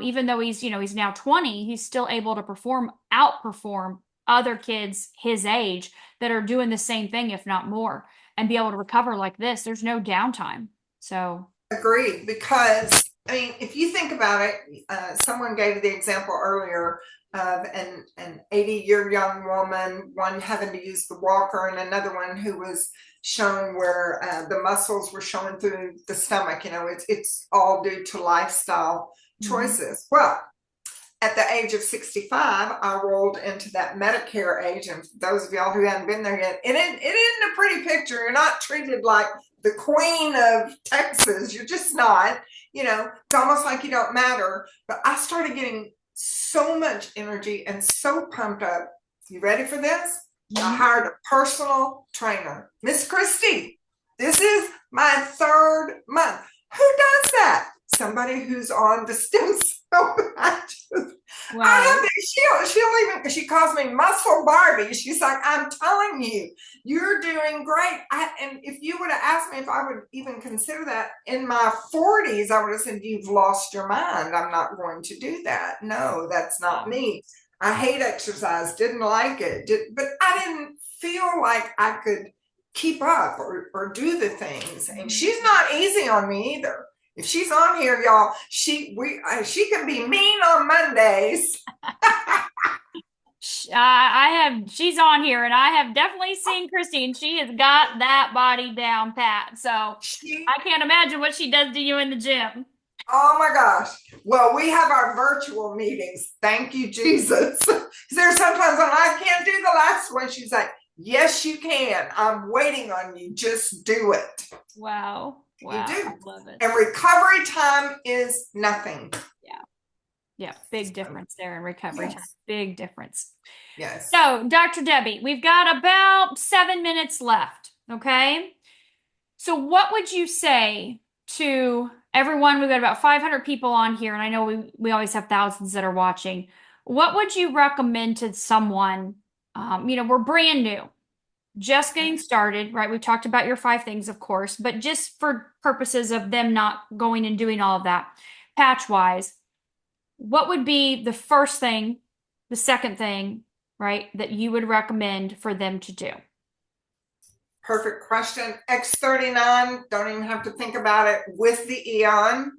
Even though he's now 20, he's still able to outperform other kids his age that are doing the same thing, if not more, and be able to recover like this. There's no downtime. So, Agreed, because I mean, if you think about it, someone gave the example earlier of an 80-year young woman, one having to use the walker, and another one who was shown where the muscles were showing through the stomach. You know, it's all due to lifestyle choices. Well, at the age of 65, I rolled into that Medicare age. And for those of y'all who haven't been there yet, it isn't a pretty picture. You're not treated like the queen of Texas. You're just not. You know, it's almost like you don't matter. But I started getting so much energy and so pumped up. You ready for this? I hired a personal trainer, Miss Christie. This is my 3rd month. Who does that? Somebody who's on the stem cell patches. wow. I have she'll even, she calls me Muscle Barbie. She's like, I'm telling you, you're doing great. And if you would have asked me if I would even consider that in my 40s, I would have said, you've lost your mind. I'm not going to do that. No, that's not me. I hate exercise, didn't like it, but I didn't feel like I could keep up or do the things. And she's not easy on me either. If she's on here, y'all, she can be mean on Mondays. She's on here, and I have definitely seen Christy, and she has got that body down pat. So I can't imagine what she does to you in the gym. Oh my gosh. Well, we have our virtual meetings. Thank you, Jesus. There's sometimes when I can't do the last one, she's like, yes, you can. I'm waiting on you. Just do it. Wow. Wow. You do. I love it. And recovery time is nothing. Yeah. Yeah. Big difference there in recovery time. Big difference. Yes. So, Dr. Debbie, we've got about 7 minutes left. Okay. So, what would you say to everyone? We've got about 500 people on here, and I know we always have thousands that are watching. What would you recommend to someone? We're brand new, just getting started, right? We talked about your 5 things, of course, but just for purposes of them not going and doing all of that, patch wise, what would be the first thing, the second thing, right, that you would recommend for them to do? Perfect question. X39, don't even have to think about it, with the Eon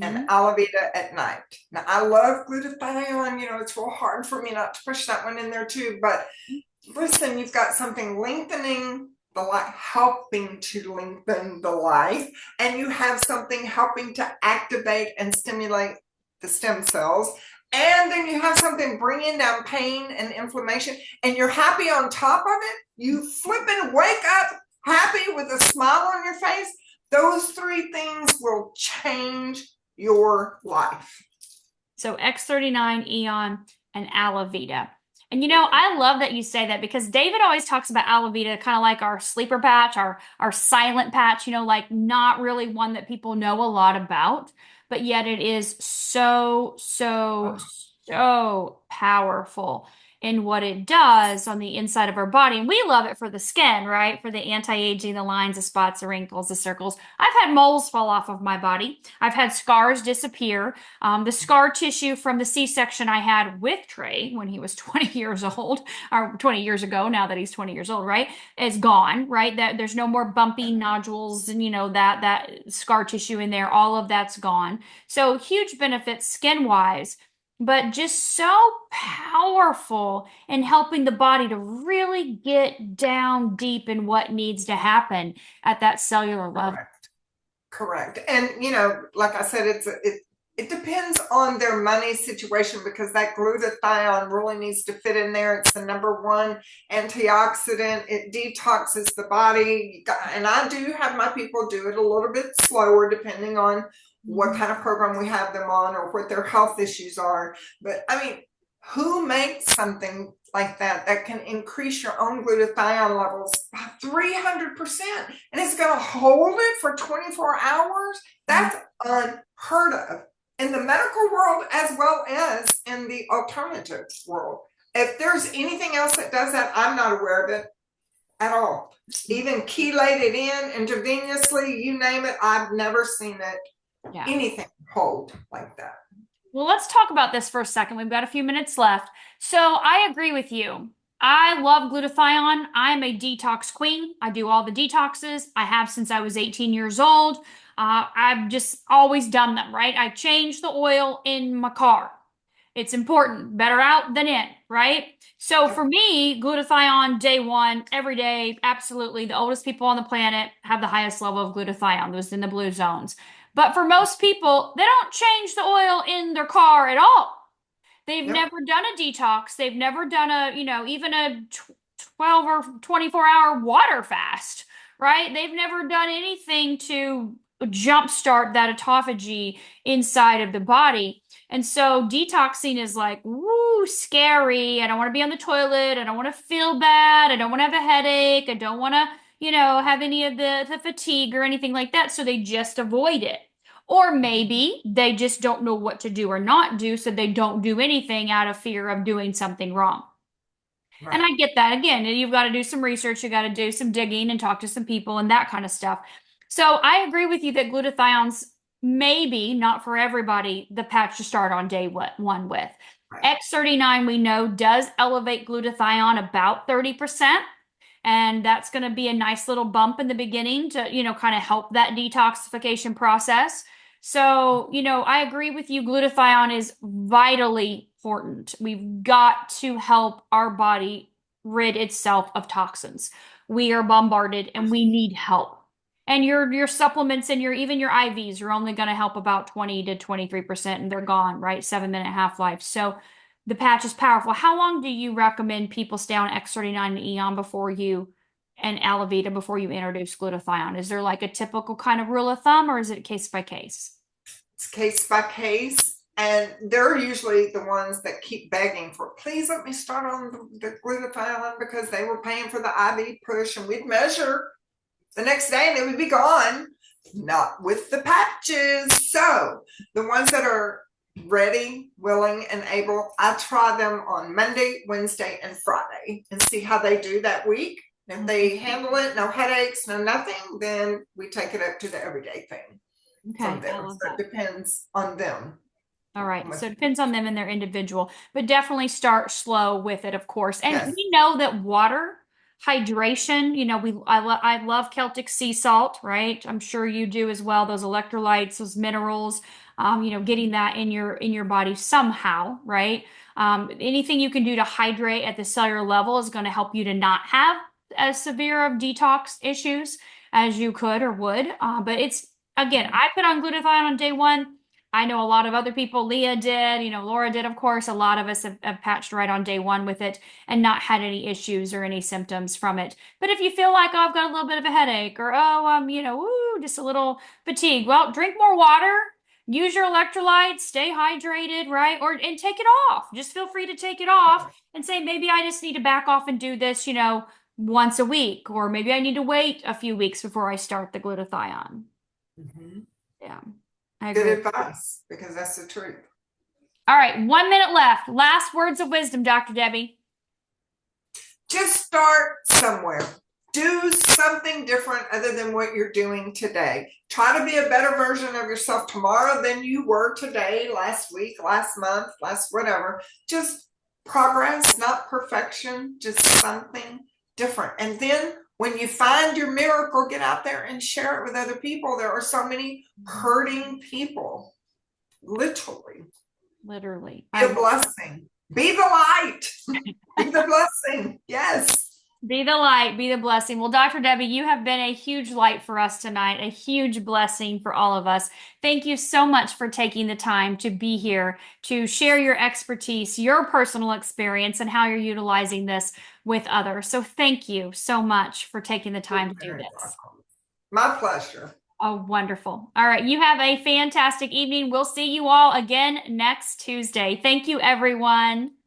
and Alavita at night. Now, I love glutathione. You know, it's real hard for me not to push that one in there too. But listen, you've got something lengthening the life, helping to lengthen the life, and you have something helping to activate and stimulate the stem cells. And then you have something bringing down pain and inflammation, and you're happy on top of it. You flip and wake up happy with a smile on your face. Those 3 things will change your life. So X39, Eon, and Alavita. And I love that you say that, because David always talks about Alavita kind of like our sleeper patch, our silent patch, like not really one that people know a lot about, but yet it is so powerful in what it does on the inside of our body. And we love it for the skin, right? For the anti-aging, the lines, the spots, the wrinkles, the circles. I've had moles fall off of my body. I've had scars disappear. The scar tissue from the C-section I had with Trey when he was 20 years old, or 20 years ago, now that he's 20 years old, right, is gone, right? That there's no more bumpy nodules and, that scar tissue in there. All of that's gone. So huge benefits skin-wise, but just so powerful in helping the body to really get down deep in what needs to happen at that cellular level. Correct. And, like I said, it depends on their money situation, because that glutathione really needs to fit in there. It's the #1 antioxidant. It detoxes the body. And I do have my people do it a little bit slower, depending on what kind of program we have them on or what their health issues are. But I mean, who makes something like that can increase your own glutathione levels by 300%, and it's going to hold it for 24 hours? That's unheard of in the medical world as well as in the alternative world. If there's anything else that does that, I'm not aware of it at all. Even chelated in intravenously, you name it, I've never seen it. Yeah. Anything hold like that. Well, let's talk about this for a second. We've got a few minutes left. So I agree with you. I love glutathione. I'm a detox queen. I do all the detoxes. I have since I was 18 years old. I've just always done them, right? I changed the oil in my car. It's important. Better out than in, right? So for me, glutathione day one, every day, absolutely. The oldest people on the planet have the highest level of glutathione, those in the blue zones. But for most people, they don't change the oil in their car at all. They've Yep. never done a detox. They've never done even a 12 or 24-hour water fast, right? They've never done anything to jumpstart that autophagy inside of the body. And so detoxing is like, woo, scary. I don't want to be on the toilet. I don't want to feel bad. I don't want to have a headache. I don't want to, have any of the fatigue or anything like that. So they just avoid it. Or maybe they just don't know what to do or not do, so they don't do anything out of fear of doing something wrong. And Right. I get that. Again, you've got to do some research, you got to do some digging and talk to some people and that kind of stuff. So I agree with you that glutathione's maybe not for everybody the patch to start on day one with. Right. X39 we know does elevate glutathione about 30%. And that's going to be a nice little bump in the beginning to, kind of help that detoxification process. So, I agree with you. Glutathione is vitally important. We've got to help our body rid itself of toxins. We are bombarded and we need help. And your supplements and even your IVs are only going to help about 20 to 23% and they're gone, right? 7-minute half-life. So the patch is powerful. How long do you recommend people stay on X39 and Eon and Alavita before you introduce glutathione? Is there like a typical kind of rule of thumb or is it case by case? It's case by case. And they're usually the ones that keep begging for, please let me start on the glutathione because they were paying for the IV push and we'd measure the next day and they would be gone. Not with the patches. So the ones that are ready, willing, and able, I try them on Monday, Wednesday, and Friday and see how they do that week. If they handle it, no headaches, no nothing, then we take it up to the everyday thing Okay, from I there. love So it that. depends on them. All right. So it depends on them and their individual, but definitely start slow with it, of course. And Yes. we know that water, hydration, I love Celtic sea salt, right? I'm sure you do as well. Those electrolytes, those minerals, getting that in your body somehow, right? Anything you can do to hydrate at the cellular level is going to help you to not have as severe of detox issues as you could or would. But it's again, I put on glutathione on day one. I know a lot of other people, Leah did, Laura did, of course. A lot of us have patched right on day one with it and not had any issues or any symptoms from it. But if you feel like, oh, I've got a little bit of a headache or, oh, just a little fatigue, well, drink more water, use your electrolytes, stay hydrated, right? And take it off. Just feel free to take it off and say, maybe I just need to back off and do this, once a week, or maybe I need to wait a few weeks before I start the glutathione. Mhm. Yeah, I Good agree. advice because that's the truth. All right, 1 minute left. Last words of wisdom, Dr. Debbie. Just start somewhere. Do something different other than what you're doing today. Try to be a better version of yourself tomorrow than you were today, last week, last month, last whatever. Just progress, not perfection, just something different. And then when you find your miracle, get out there and share it with other people. There are so many hurting people, literally. Literally. Be a blessing. Be the light. Be the blessing. Yes. Be the light, be the blessing. Well, Dr. Debbie, you have been a huge light for us tonight, a huge blessing for all of us. Thank you so much for taking the time to be here to share your expertise, your personal experience, and how you're utilizing this with others. So thank you so much for taking the time to do this. My pleasure. Oh, wonderful. All right. You have a fantastic evening. We'll see you all again next Tuesday. Thank you, everyone.